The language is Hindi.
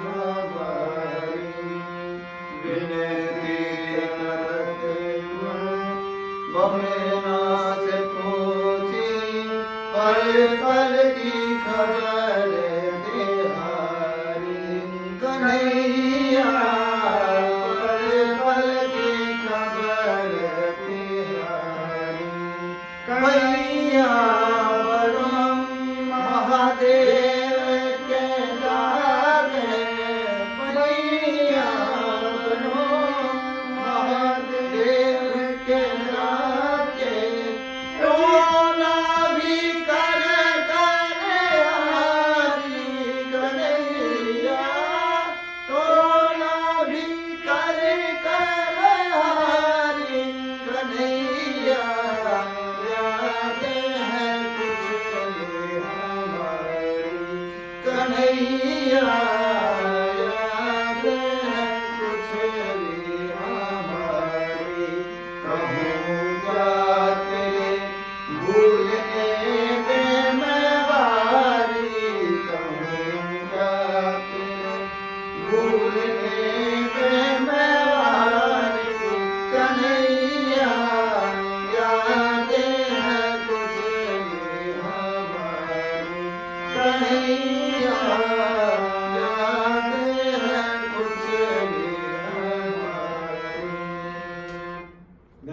हमारी विनती करते बहना से पूछी पल पल की खबर तिहारी कन्हैया पल पल की खबर तिहारी कन्हैया परम महादेव के लागे कन्हैया परम महादेव के लागे टोला भी कर हारी कन्हैया टोला भी कर हारी कन्हैया यादें हैं कुछ हमारी कन्हैया